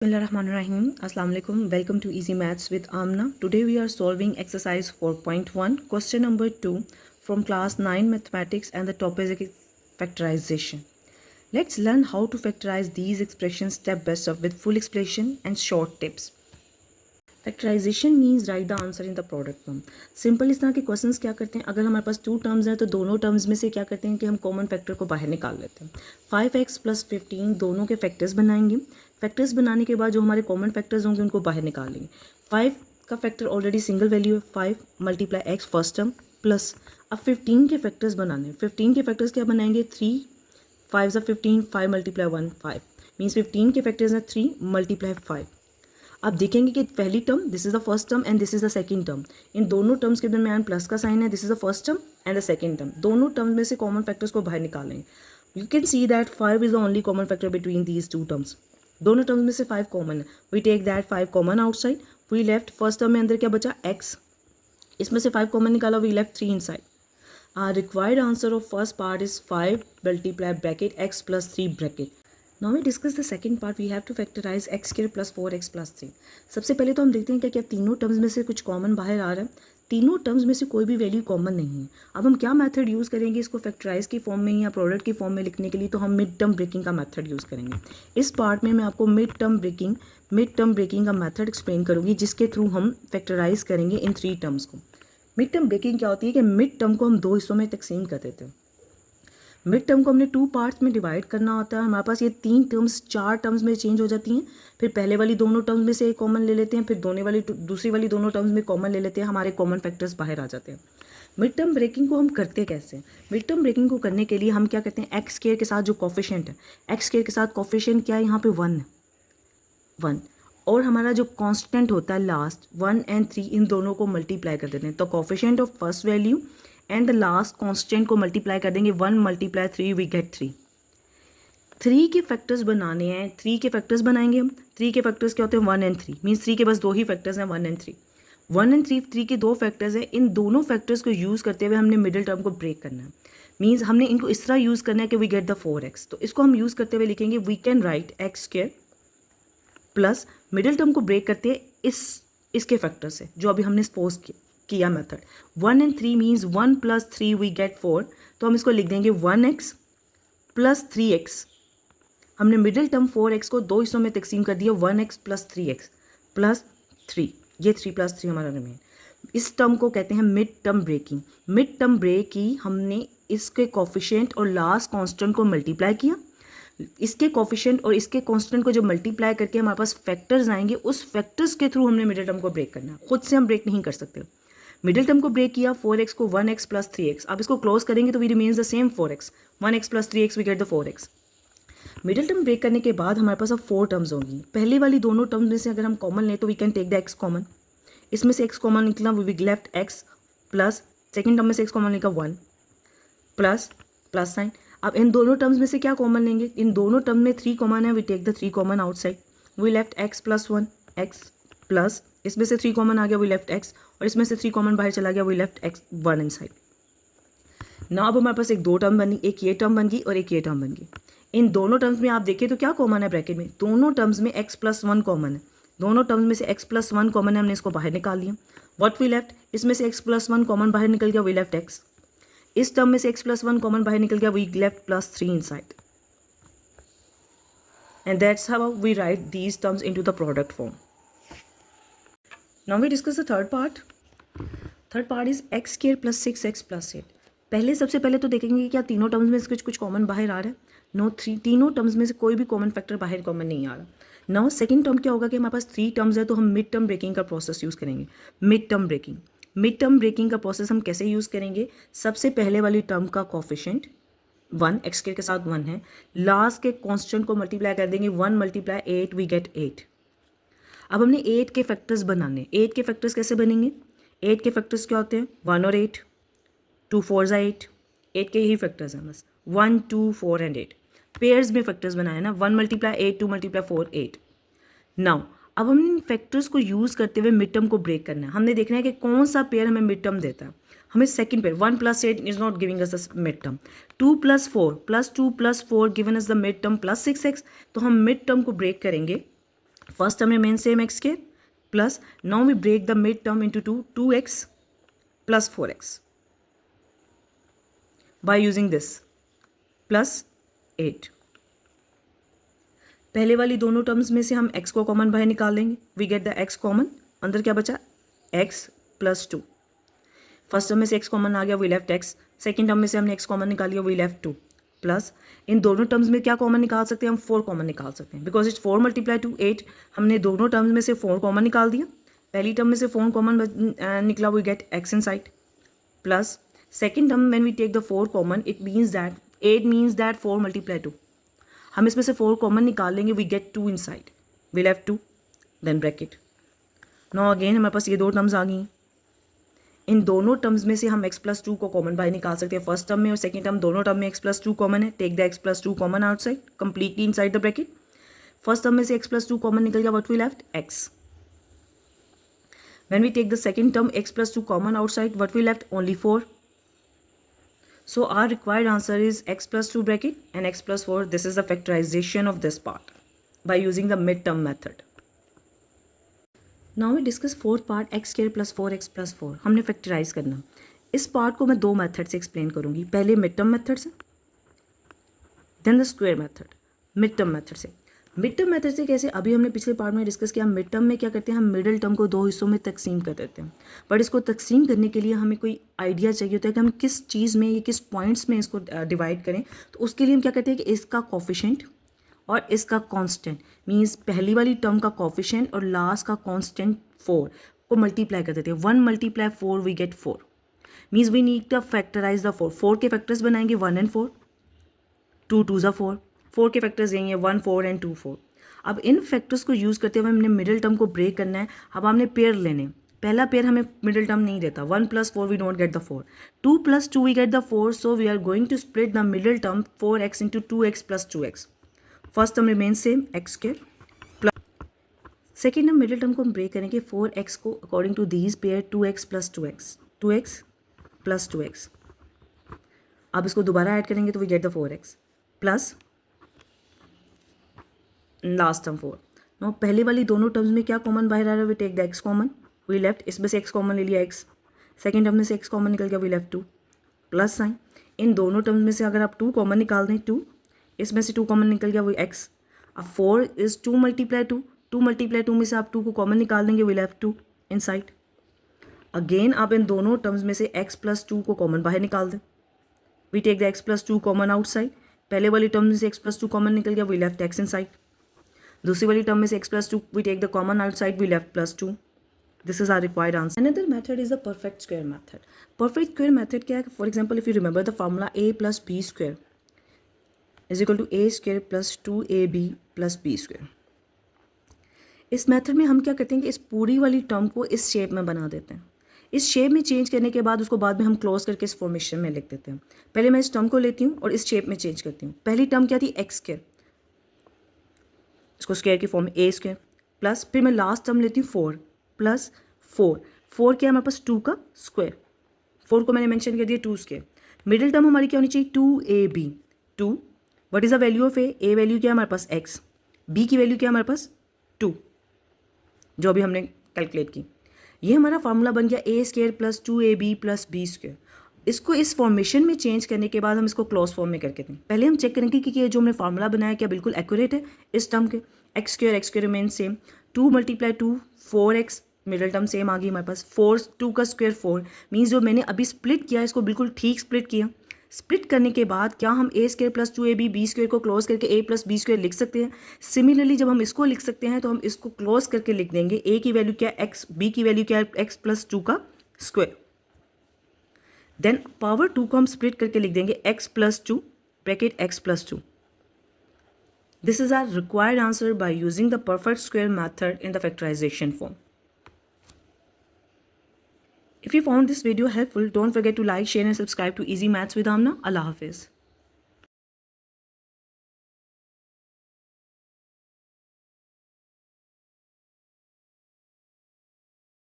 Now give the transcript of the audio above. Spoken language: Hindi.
Bismillahirrahmanirrahim. Assalamu alaikum. Welcome to Easy Maths with Amna. Today we are solving exercise 4.1, question number 2 from class 9 mathematics, and the topic is factorization. Let's learn how to factorize these expressions step by step with full explanation and short tips. Factorization means write the answer in the product form. Simple इस तरह के क्वेश्चंस क्या करते हैं, अगर हमारे पास टू टर्म्स हैं तो दोनों टर्म्स में से क्या करते हैं कि हम कॉमन फैक्टर को बाहर निकाल लेते हैं. 5x + 15 दोनों के फैक्टर्स बनाएंगे. फैक्टर्स बनाने के बाद जो हमारे कॉमन फैक्टर्स होंगे उनको बाहर निकाल लेंगे. 5 का फैक्टर ऑलरेडी सिंगल वैल्यू है, 5 × x फर्स्ट टर्म प्लस अब 15 के फैक्टर्स बनाने हैं. 15 के फैक्टर्स क्या बनाएंगे, 3 5 × 15, 5 × 1 5 मीन्स 15 के फैक्टर्स हैं 3 × 5. आप देखेंगे कि पहली term this is the first term and this is the second term. इन दोनों टर्म्स के दरमियान प्लस का साइन है. This is the first term and the second term. दोनों टर्म्स में से कॉमन फैक्टर्स को बाहर निकालेंगे. You can see that 5 is the only common factor between these two terms. दोनों टर्म्स में से 5 कॉमन है. We take that 5 common outside. We left first term में अंदर क्या बचा x. इसमें से 5 कॉमन निकाला. We left 3 inside. Our required answer of first part is 5 multiply bracket x plus 3 bracket. Now we discuss the second part. We have to factorize x square plus 4x plus 3. सबसे पहले तो हम देखते हैं क्या तीनों टर्म्स में से कुछ कॉमन बाहर आ रहा है. तीनों टर्म्स में से कोई भी वैल्यू कॉमन नहीं है. अब हम क्या मेथड यूज़ करेंगे इसको फैक्टराइज की फॉर्म में या प्रोडक्ट की फॉर्म में लिखने के लिए, तो हम मिड टर्म ब्रेकिंग का मेथड यूज़ करेंगे. इस पार्ट में मैं आपको मिड टर्म ब्रेकिंग का मेथड एक्सप्लेन करूँगी जिसके थ्रू हम फैक्टराइज करेंगे इन 3 टर्म्स को. मिड टर्म ब्रेकिंग क्या होती है कि मिड टर्म को हम 2 हिस्सों में तकसीम कर देते हैं. मिड टर्म को हमने 2 पार्ट्स में डिवाइड करना होता है. हमारे पास ये 3 टर्म्स 4 टर्म्स में चेंज हो जाती हैं. फिर पहले वाली दोनों टर्म्स में से एक कॉमन ले लेते हैं, फिर दूसरी वाली दोनों टर्म्स में कॉमन ले लेते हैं. हमारे कॉमन फैक्टर्स बाहर आ जाते हैं. मिड टर्म ब्रेकिंग को हम करते कैसे हैं? मिड टर्म ब्रेकिंग को करने के लिए हम क्या करते हैं, एक्स स्क्वायर के साथ जो कोफिशिएंट है, एक्स स्क्वायर के साथ कोफिशिएंट क्या है, यहाँ पे 1 है, 1 और हमारा जो कांस्टेंट होता है लास्ट 1 और 3 इन दोनों को मल्टीप्लाई कर देते हैं. तो coefficient of first value and the last constant को मल्टीप्लाई कर देंगे. 1 × 3 वी गेट 3. 3 के फैक्टर्स बनाने हैं. 3 के फैक्टर्स बनाएंगे हम. 3 के फैक्टर्स क्या होते हैं, 1 और 3 मीन्स 3 के बस 2 ही फैक्टर्स हैं, 1 और 3. 1 और 3 के 2 फैक्टर्स हैं. इन दोनों फैक्टर्स को यूज़ करते हुए हमने मिडिल टर्म को ब्रेक करना है. मीन्स हमने इनको इस तरह यूज़ करना है कि वी गेट द 4x. तो इसको हम यूज़ करते हुए लिखेंगे we can write x square plus middle term को ब्रेक करते हैं इसके फैक्टर से जो अभी हमने सपोज किया मेथड. 1 और 3 मीन्स 1 + 3 वी गेट 4. तो हम इसको लिख देंगे 1x + 3x. हमने मिडिल टर्म 4x को 2 हिस्सों में तकसीम कर दिया. 1x + 3x + 3. ये 3 + 3 हमारा रिमेन. इस टर्म को कहते हैं mid term breaking. Mid term break की हमने इसके कोफिशिएंट और लास्ट कांस्टेंट को मल्टीप्लाई किया. इसके कोफिशिएंट और इसके कांस्टेंट को जो मल्टीप्लाई करके हमारे पास फैक्टर्स आएंगे, उस फैक्टर्स के थ्रू हमने मिडिल टर्म को ब्रेक करना है. खुद से हम ब्रेक नहीं कर सकते. मिडिल टर्म को ब्रेक किया, 4x को 1x + 3x. अब इसको क्लोज करेंगे तो we remains the same 4x. 1x + 3x we get the 4x. Middle term break करने के बाद हमारे पास अब 4 टर्म्स होंगी. पहले वाली दोनों टर्म्स में से अगर हम कॉमन लें तो we can take the x common. इसमें से x कॉमन निकला, we left x plus second term में से x कॉमन निकला 1 प्लस साइन. अब इन दोनों टर्म्स में से क्या कॉमन लेंगे, इन दोनों टर्म में 3 कॉमन है. We take the 3 common outside. We left x + 1 x plus इसमें से 3 कॉमन आ गया. वी लेफ्ट x और इसमें से 3 कॉमन बाहर चला गया. We left x 1 inside. ना अब हमारे पास एक 2 टर्म बनी, एक ये टर्म बन गई और एक ये टर्म बन गई. इन दोनों टर्म्स में आप देखिए तो क्या कॉमन है ब्रैकेट में, दोनों टर्म्स में x + 1 कॉमन है. दोनों टर्म्स में से x + 1 कॉमन है, हमने इसको बाहर निकाल लिया. व्हाट वी लेफ्ट, इसमें से x + 1 कॉमन बाहर निकल गया. We left x. इस टर्म में से x + 1 कॉमन बाहर निकल गया. We left +3 inside. And that's how we write these terms into the product form. Now we discuss the third part. Third part is x square plus 6x plus 8. पहले सबसे पहले तो देखेंगे कि क्या तीनों टर्म्स में से कुछ कॉमन बाहर आ रहा है. नो, तीनों टर्म्स में से कोई भी कॉमन फैक्टर बाहर कॉमन नहीं आ रहा. नाउ सेकंड टर्म क्या होगा कि हमारे पास 3 टर्म्स है तो हम मिड टर्म ब्रेकिंग का प्रोसेस यूज़ करेंगे. मिड टर्म ब्रेकिंग का प्रोसेस हम कैसे यूज़ करेंगे, सबसे पहले वाली टर्म का कोफिशिएंट 1 एक्स स्क्वायर के साथ 1 है. लास्ट के कांस्टेंट को मल्टीप्लाई कर देंगे. 1 × 8 वी गेट 8. अब हमने 8 के फैक्टर्स बनाने. 8 के फैक्टर्स कैसे बनेंगे, 8 के फैक्टर्स क्या होते हैं, 1 और 8, 2 4 ज़ा 8. 8 के यही फैक्टर्स हैं बस, 1 2 4 एंड 8. पेयर्स में फैक्टर्स बनाए ना, 1 × 8 2 × 4 8. नाउ अब हमने इन फैक्टर्स को यूज़ करते हुए मिड टर्म को ब्रेक करना है. हमने देखना है कि कौन सा पेयर हमें मिड टर्म देता है. हमें second pair 1 + 8 is not giving us the mid term. 2 + 4 + 2 + 4 given us the mid term +6x. तो हम मिड टर्म को ब्रेक करेंगे First term remains same, x square, plus now we break the mid term into 2x plus 4x by using this plus 8. पहले वाली दोनों टर्म्स में से हम x को कॉमन बाहर निकाल लेंगे. We get the x common. अंदर क्या बचा? x plus 2. फर्स्ट टर्म में से x कॉमन आ गया, we left x. Second term में से हमने x कॉमन निकाल लिया, वी लेफ्ट 2. प्लस इन दोनों टर्म्स में क्या कॉमन निकाल सकते हैं? हम 4 कॉमन निकाल सकते हैं, बिकॉज इट्स 4 मल्टीप्लाई टू 8. हमने दोनों टर्म्स में से 4 कॉमन निकाल दिया. पहली टर्म में से 4 कॉमन निकला, we get x inside. Plus second term when we take the 4 common, it means that 8 means that 4 multiply 2. हम इसमें से 4 कॉमन निकाल लेंगे, we get 2 inside. We left 2, then bracket. Now again हमारे पास ये दो टर्म्स आ गई. इन दोनों टर्म्स में से हम x प्लस 2 को कॉमन बाहर निकाल सकते हैं. फर्स्ट टर्म में और सेकंड टर्म दोनों टर्म में x प्लस 2 कॉमन है. Take the x plus 2 common outside, completely inside the bracket. First term में से x प्लस 2 कॉमन निकल गया, what we left? x. When we take the second term x plus 2 common outside, what we left? Only 4. So our required answer is x plus 2 bracket and x plus 4. This is the factorization of this part by using the midterm method. Now we discuss fourth part, x square plus 4x plus 4. हमने फैक्टराइज करना. इस पार्ट को मैं दो मेथड से एक्सप्लेन करूँगी. पहले midterm मेथड से, then the square method. midterm method से. मिड टर्म मेथड से कैसे? अभी हमने पिछले पार्ट में डिस्कस किया. मिड टर्म में क्या करते हैं? हम मिडिल टर्म को दो हिस्सों में तकसीम कर देते हैं. बट इसको तकसीम करने के लिए हमें कोई आइडिया चाहिए होता है कि हम किस चीज़ में या किस पॉइंट्स में इसको डिवाइड करें. तो उसके लिए हम क्या करते हैं कि इसका कोफिशिएंट और इसका कांस्टेंट, मींस पहली वाली टर्म का कोफिशिएंट और लास्ट का कांस्टेंट 4 को मल्टीप्लाई कर देते हैं. 1 multiply 4 we get 4. Means we need to factorize the 4. 4 के फैक्टर्स बनाएंगे 1 एंड 4. 2 2 ज़ा 4. 4 के फैक्टर्स देंगे 1 4 एंड 2 4. अब इन फैक्टर्स को यूज़ करते हुए हमने मिडिल टर्म को ब्रेक करना है. अब हमने पेयर लेने. पहला पेयर हमें मिडिल टर्म नहीं देता. 1 plus 4 we don't get the 4. 2 plus 2 we get the 4. So we are going to split the middle term 4x into 2x plus 2x. First term remain same, x square. Plus second term middle term को हम ब्रेक करेंगे. 4x को according to these pair 2x plus 2x, 2x plus 2x. अब इसको दोबारा ऐड करेंगे तो we get the 4x plus last term 4. No पहले वाली दोनों टर्म्स में क्या कॉमन बाहर आ रहा है? We take the x common, we left. इसमें से x कॉमन ले लिया, x. सेकेंड टर्म में से x कॉमन निकल गया, वी लेफ्ट 2. Plus sign. इन दोनों टर्म्स में से अगर आप 2 कॉमन निकाल दें, 2. इसमें से 2 कॉमन निकल गया, वी x. अब 4 इज 2 मल्टीप्लाई 2. 2 मल्टीप्लाई 2 में से आप 2 को कॉमन निकाल देंगे, we left 2 inside. Again आप इन दोनों टर्म्स में से x प्लस 2 को कॉमन बाहर निकाल दें. We take the x plus 2 common outside. पहले वाली टर्म में से x प्लस 2 कॉमन निकल गया, we left x inside. दूसरी वाली टर्म में से x plus 2 we take the common outside, we left plus 2. This is our required answer. Another method is the perfect square method. Perfect square method क्या है? For example if you remember the formula a plus b square is equal to a square plus 2ab plus b square. इस मेथड में हम क्या करते हैं कि इस पूरी वाली टर्म को इस शेप में बना देते हैं. इस शेप में चेंज करने के बाद उसको बाद में हम क्लोज करके इस फॉर्मेशन में लिख देते हैं. पहले मैं इस टर्म को लेती हूँ और इस शेप में चेंज करती हूँ. पहली टर्म क्या थी? X square. इसको स्क्वायर की फॉर्म में ए स्क्वायर प्लस, फिर मैं लास्ट टर्म लेती हूँ 4 प्लस 4. 4 क्या है हमारे पास? 2 का स्क्वायर. 4 को मैंने मेंशन कर दिया 2 स्क्वायर. मिडिल टर्म हमारी क्या होनी चाहिए? 2ab. 2 what is the value of A value क्या है हमारे पास? x. b की वैल्यू क्या है हमारे पास? 2, जो अभी हमने कैलकुलेट की. ये हमारा फार्मूला बन गया a square plus 2ab plus b square. इसको इस फॉर्मेशन में चेंज करने के बाद हम इसको क्लोज फॉर्म में करके दें. पहले हम चेक करेंगे कि ये जो हमने फार्मूला बनाया क्या बिल्कुल एक्यूरेट है इस टर्म के. X square remain same. 2 multiply 2 4x, middle term same आ गई हमारे पास. 4 2 का स्क्वायर 4. मीन्स जो मैंने अभी स्प्लिट किया इसको बिल्कुल ठीक स्प्लिट किया. स्प्लिट करने के बाद क्या हम a square plus 2ab b square को क्लोज करके a प्लस b स्क्वायर लिख सकते हैं? सिमिलरली जब हम इसको लिख सकते हैं तो हम इसको क्लोज करके लिख देंगे. a की वैल्यू क्या है? x. b की वैल्यू क्या है? x प्लस 2 का स्क्वायर. देन पावर 2 को हम स्प्लिट करके लिख देंगे x plus 2 bracket x plus 2. This is our required answer by using the perfect square method in the factorization form. If you found this video helpful, don't forget to like, share and subscribe to Easy Maths with Amna. Allah Hafiz.